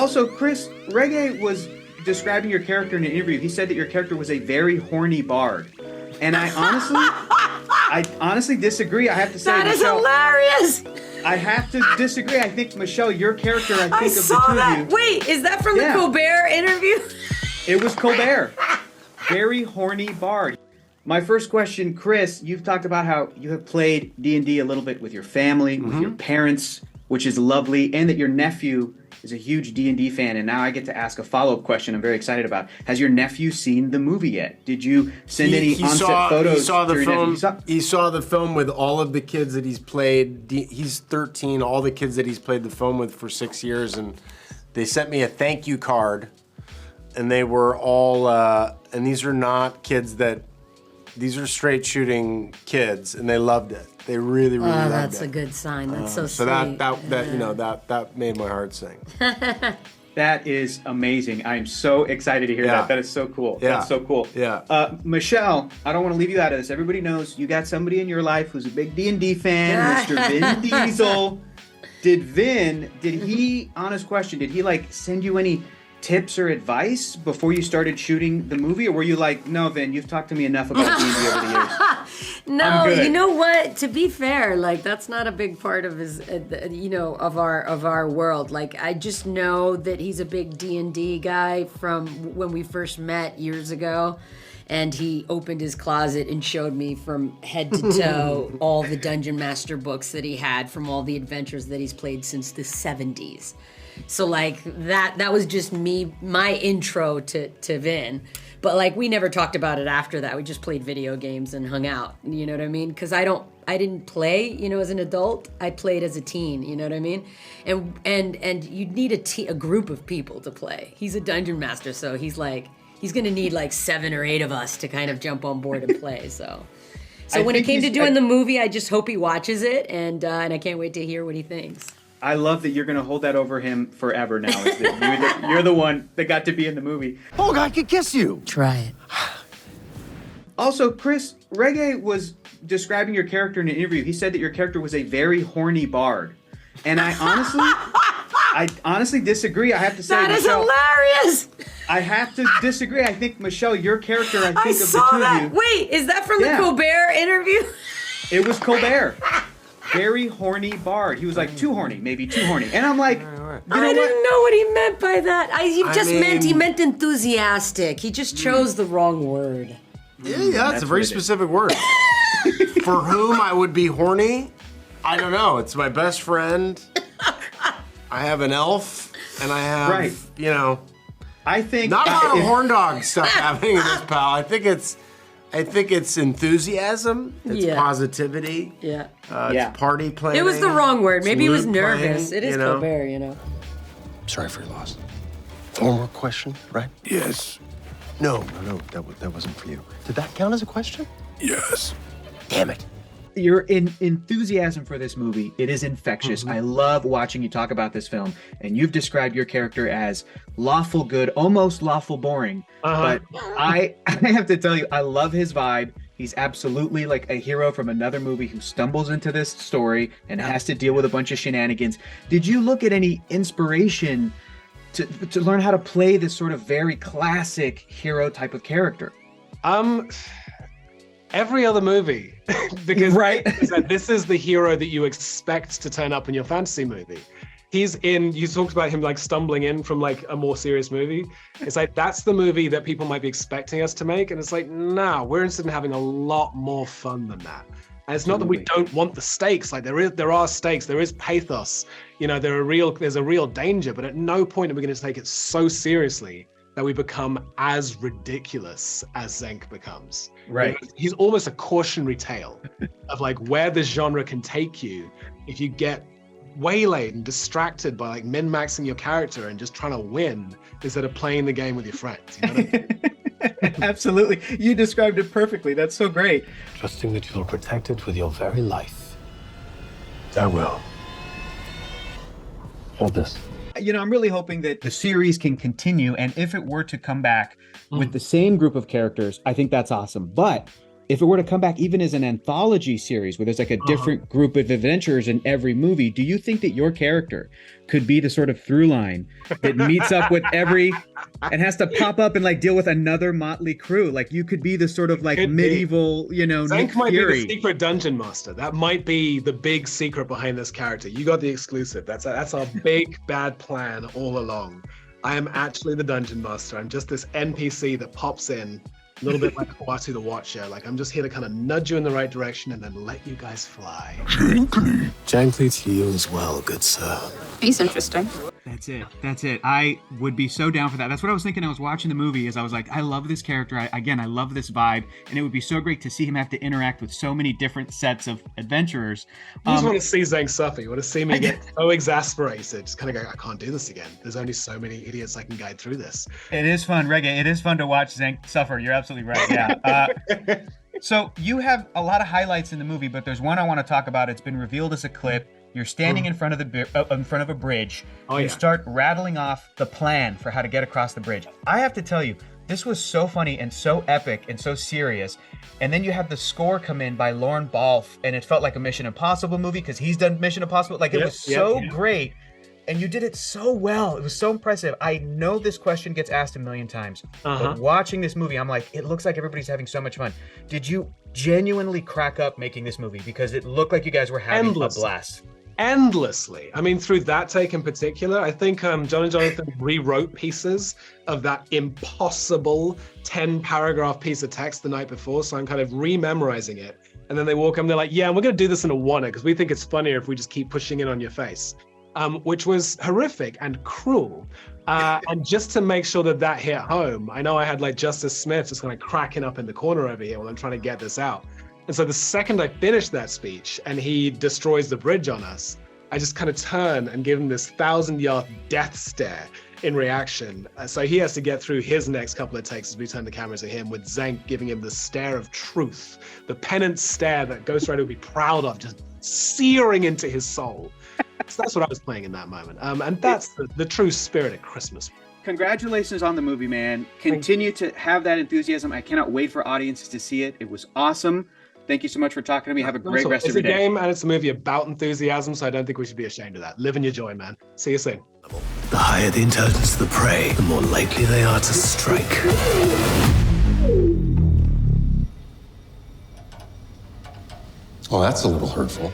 Also, Chris, Regé was describing your character in an interview. He said that your character was a very horny bard. And I honestly disagree. I have to say, that is Michelle, hilarious. I have to disagree. I think, Michelle, your character, I think I of the saw two that. of you. Wait, is that from the Colbert interview? It was Colbert. Very horny bard. My first question, Chris, you've talked about how you have played D&D a little bit with your family, with your parents, which is lovely, and that your nephew is a huge D&D fan, and now I get to ask a follow-up question I'm very excited about. Has your nephew seen the movie yet? Did you send any on-set photos? He saw the to your film. nephew? He saw the film with all of the kids that he's played. He's 13. All the kids that he's played the film with for 6 years, and they sent me a thank you card, and they were all. And these are not kids that. These are straight shooting kids, and they loved it. They really loved it. Oh, that's a good sign. That's so sweet. So that made my heart sing. That is amazing. I am so excited to hear that. That is so cool. Yeah. That's so cool. Yeah. Michelle, I don't want to leave you out of this. Everybody knows you got somebody in your life who's a big D&D fan, Mr. Vin Diesel. Did he, honest question, did he send you any tips or advice before you started shooting the movie, or were you like, no, Vin, you've talked to me enough about D&D over the years? No, you know what? To be fair, that's not a big part of his, of our world. I just know that he's a big D&D guy from when we first met years ago, and he opened his closet and showed me from head to toe all the Dungeon Master books that he had from all the adventures that he's played since the 70s. So that was just my intro to Vin. But we never talked about it after that. We just played video games and hung out. You know what I mean? Because I didn't play, as an adult. I played as a teen. You know what I mean? And you need a group of people to play. He's a dungeon master, so he's gonna need 7 or 8 of us to kind of jump on board and play. So when it came to doing the movie, I just hope he watches it, and I can't wait to hear what he thinks. I love that you're going to hold that over him forever now. Is that you're the one that got to be in the movie. Holga, I could kiss you. Try it. Also, Chris, Regé was describing your character in an interview. He said that your character was a very horny bard. And I honestly disagree. I have to say, that is Michelle, hilarious. I have to disagree. I think, Michelle, your character, I think I of the saw two that. of you. Wait, is that from the Colbert interview? It was Colbert. Very horny bard. He was too horny, maybe too horny. And I'm like, I didn't know what he meant by that. He meant enthusiastic. He just chose the wrong word. Yeah, it's a very specific word. For whom I would be horny? I don't know. It's my best friend. I have an elf, and I have, I think not a lot of horn dog stuff happening in this, pal. I think it's enthusiasm. It's positivity. Yeah. It's party planning. It was the wrong word. Maybe he was nervous. Playing, it is Colbert, Sorry for your loss. One more question, right? Yes. No, that wasn't for you. Did that count as a question? Yes. Damn it. Your enthusiasm for this movie, it is infectious. I love watching you talk about this film, and you've described your character as lawful good, almost lawful boring. But I have to tell you, I love his vibe. He's absolutely a hero from another movie who stumbles into this story and has to deal with a bunch of shenanigans. Did you look at any inspiration to learn how to play this sort of very classic hero type of character? Every other movie, because this is the hero that you expect to turn up in your fantasy movie. You talked about him stumbling in from a more serious movie. It's that's the movie that people might be expecting us to make. And it's no, we're interested in having a lot more fun than that. And it's not that we don't want the stakes. There are stakes, there is pathos, there's a real danger, but at no point are we going to take it so seriously that we become as ridiculous as Xenk becomes. Right. He's almost a cautionary tale of where this genre can take you if you get waylaid and distracted by min-maxing your character and just trying to win instead of playing the game with your friends. You know what I mean? Absolutely. You described it perfectly. That's so great. Trusting that you'll protect it with your very life. I will. Hold this. I'm really hoping that the series can continue, and if it were to come back with the same group of characters, I think that's awesome. But if it were to come back even as an anthology series where there's like a different group of adventurers in every movie, do you think that your character could be the sort of through line that meets up with every and has to pop up and like deal with another motley crew? Like you could be the sort of like medieval, you know, Xenk Nick might Fury. be the secret dungeon master. That might be the big secret behind this character. You got the exclusive. That's our big bad plan all along. I am actually the dungeon master. I'm just this NPC that pops in, a little bit like Watu the Watcher. Like I'm just here to kind of nudge you in the right direction and then let you guys fly. Gently to you as well, good sir. He's interesting. That's it. That's it. I would be so down for that. That's what I was thinking. I was watching the movie as I was like, I love this character. I love this vibe. And it would be so great to see him have to interact with so many different sets of adventurers. You just want to see Xenk suffer. You want to see me get so exasperated. Just kind of go, I can't do this again. There's only so many idiots I can guide through this. It is fun, Regé. It is fun to watch Xenk suffer. You're absolutely right. Yeah. So you have a lot of highlights in the movie, but there's one I want to talk about. It's been revealed as a clip. You're standing in front of a bridge. You start rattling off the plan for how to get across the bridge. I have to tell you, this was so funny and so epic and so serious. And then you have the score come in by Lorne Balfe, and it felt like a Mission Impossible movie because he's done Mission Impossible. Like it was so great. And you did it so well. It was so impressive. I know this question gets asked a million times, but watching this movie, I'm like, it looks like everybody's having so much fun. Did you genuinely crack up making this movie? Because it looked like you guys were having a blast. Endlessly. I mean, through that take in particular, I think John and Jonathan rewrote pieces of that impossible 10-paragraph piece of text the night before, so I'm kind of rememorizing it. And then they walk up and they're like, yeah, we're going to do this in a one because we think it's funnier if we just keep pushing it on your face. Which was horrific and cruel. And just to make sure that hit home, I know I had like Justice Smith just kind of cracking up in the corner over here while I'm trying to get this out. And so the second I finished that speech and he destroys the bridge on us, I just kind of turn and give him this 1,000-yard death stare in reaction. So he has to get through his next couple of takes as we turn the cameras to him, with Xenk giving him the stare of truth, the penitent stare that Ghost Rider would be proud of, just searing into his soul. So that's what I was playing in that moment. And that's the true spirit of Christmas. Congratulations on the movie, man. Continue to have that enthusiasm. I cannot wait for audiences to see it. It was awesome. Thank you so much for talking to me. Have a great rest of your day. It's a game and it's a movie about enthusiasm, so I don't think we should be ashamed of that. Live in your joy, man. See you soon. The higher the intelligence of the prey, the more likely they are to strike. Oh, that's a little hurtful.